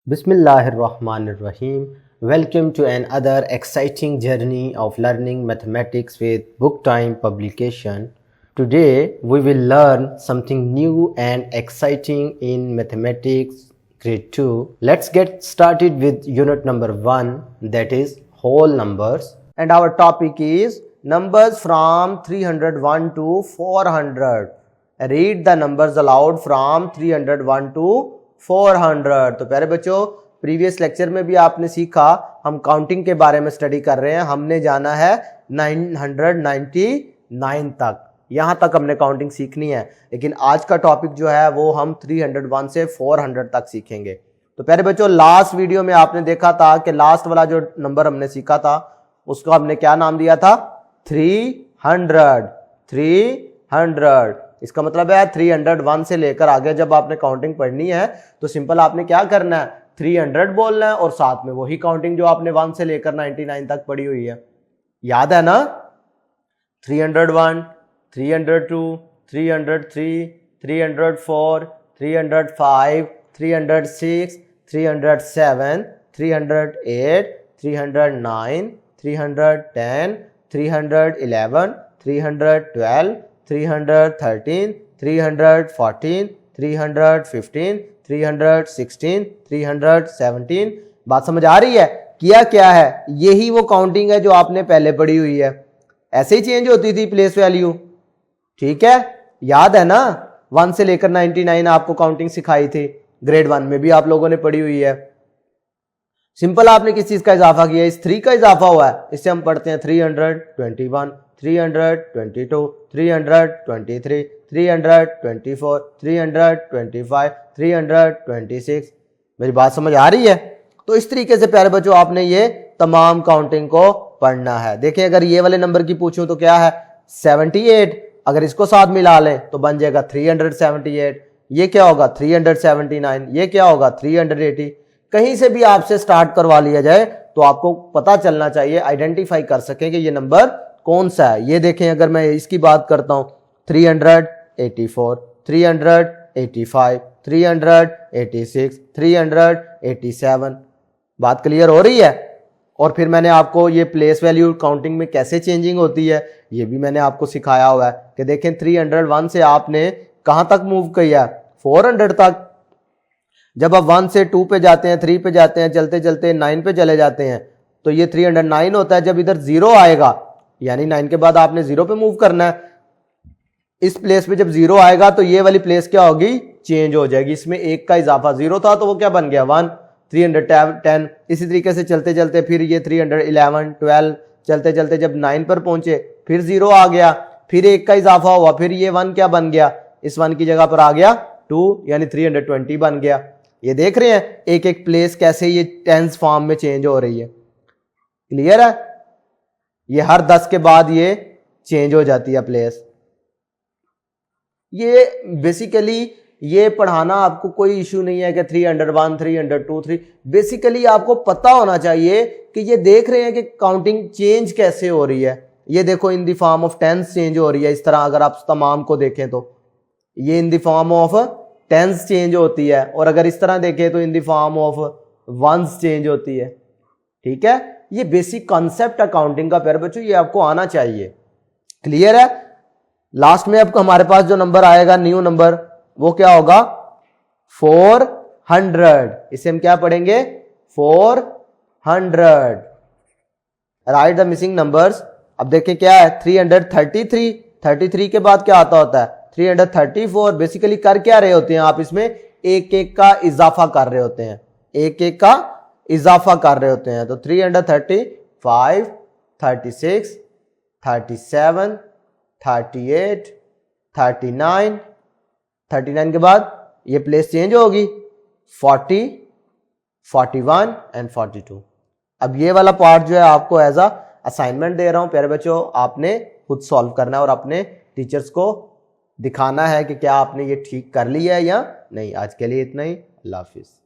Bismillahirrahmanirrahim. Welcome to another exciting journey of learning mathematics with Book Time publication. Today we will learn something new and exciting in mathematics grade 2. Let's get started with unit number 1, that is whole numbers, and our topic is numbers from 301 to 400. Read the numbers aloud from 301 to 400। तो प्यारे बच्चों, previous lecture में भी आपने सीखा, हम counting के बारे में स्टडी कर रहे हैं। हमने जाना है 999 तक, यहां तक हमने काउंटिंग सीखनी है। लेकिन आज का टॉपिक जो है वो हम 301 से 400 तक सीखेंगे। तो प्यारे बच्चों, लास्ट वीडियो में आपने देखा था कि लास्ट वाला जो नंबर हमने सीखा था उसको हमने क्या नाम दिया था? 300। इसका मतलब है 301 से लेकर आगे जब आपने काउंटिंग पढ़नी है तो सिंपल आपने क्या करना है? 300 बोलना है और साथ में वही काउंटिंग जो आपने 1 से लेकर 99 तक पढ़ी हुई है, याद है ना? 301, 302, 303, 304, 305, 306, 307, 308, 309, 310, 311, 312, 313, 314, 315, 316, 317। बात समझ आ रही है? किया क्या है? यही वो काउंटिंग है जो आपने पहले पढ़ी हुई है। ऐसे ही चेंज होती थी प्लेस वैल्यू, ठीक है? याद है ना? 1 से लेकर 99 आपको काउंटिंग सिखाई थी, ग्रेड 1 में भी आप लोगों ने पढ़ी हुई है। सिंपल आपने किस चीज का इजाफा किया? इस 3 का इजाफा हुआ है। इससे हम पढ़ते हैं 321, 322, 323, 324, 325, 326। मेरी बात समझ आ रही है? तो इस तरीके से प्यारे बच्चों आपने ये तमाम काउंटिंग को पढ़ना है। देखें, अगर ये वाले नंबर की पूछूं तो क्या है? 78। अगर इसको साथ मिला लें तो बन जाएगा 378। ये क्या होगा? 379। ये क्या होगा? 380। कहीं से भी आपसे स्टार्ट करवा लिया जाए तो आपको पता चलना चाहिए, आइडेंटिफाई कर सके कि ये नंबर कौन सा है। ये देखें, अगर मैं इसकी बात करता हूं 384, 385, 386, 387। बात क्लियर हो रही है? और फिर मैंने आपको ये प्लेस वैल्यू काउंटिंग में कैसे चेंजिंग होती है ये भी मैंने आपको सिखाया हुआ है कि देखें 301 से आपने कहां तक मूव किया? 400 तक। जब आप 1 से 2 पे जाते हैं, 3 पे जाते हैं, चलते चलते 9 पे चले जाते हैं तो ये 309 होता है। जब इधर 0 आएगा, यानी 9 के बाद आपने 0 पे मूव करना है। इस प्लेस पे जब 0 आएगा तो ये वाली प्लेस क्या होगी? चेंज हो जाएगी। इसमें 1 का इजाफा, 0 था तो वो क्या बन गया? 1। 310। इसी तरीके से चलते चलते फिर ये 311, 12, चलते चलते जब 9 पर पहुंचे फिर 0 आ गया, फिर 1 का इजाफा हुआ, फिर ये 1 क्या बन गया? इस 1 की जगह पर आ गया 2, यानी 320 बन गया। ये देख रहे हैं एक एक प्लेस कैसे ये टेंस फॉर्म में चेंज हो रही है। क्लियर है? ये हर 10 के बाद ये चेंज हो जाती है प्लेस। ये बेसिकली ये पढ़ाना आपको कोई इशू नहीं है कि 301, 302, 3। बेसिकली आपको पता होना चाहिए कि ये देख रहे हैं कि काउंटिंग चेंज कैसे हो रही है। ये देखो in the form of tens change हो रही है। इस तरह अगर आप तमाम को देखें तो ये in the form of tens change होती है, और अगर इस तरह देखें तो in the form of ones change होती है। ठीक है? ये बेसिक कॉन्सेप्ट अकाउंटिंग का प्यारे बच्चों, ये आपको आना चाहिए। क्लियर है? लास्ट में अब हमारे पास जो नंबर आएगा, न्यू नंबर, वो क्या होगा? 400। इसे हम क्या पढ़ेंगे? 400। Right the missing numbers. अब देखें क्या है? 333। 33 के बाद क्या आता होता है? 334। बेसिकली कर क्या रहे होते हैं आप? इसमें एक एक का इजाफा कर रहे होते हैं, एक एक का इजाफा कर रहे होते हैं। तो 335, 36, 37, 38, 39। 39 के बाद ये प्लेस चेंज होगी 40, 41 एंड 42। अब ये वाला पार्ट जो है आपको एज अ असाइनमेंट दे रहा हूं प्यारे बच्चों, आपने खुद सॉल्व करना है और अपने टीचर्स को दिखाना है कि क्या आपने ये ठीक कर लिया है या नहीं। आज के लिए इतना ही। अल्लाह हाफिज।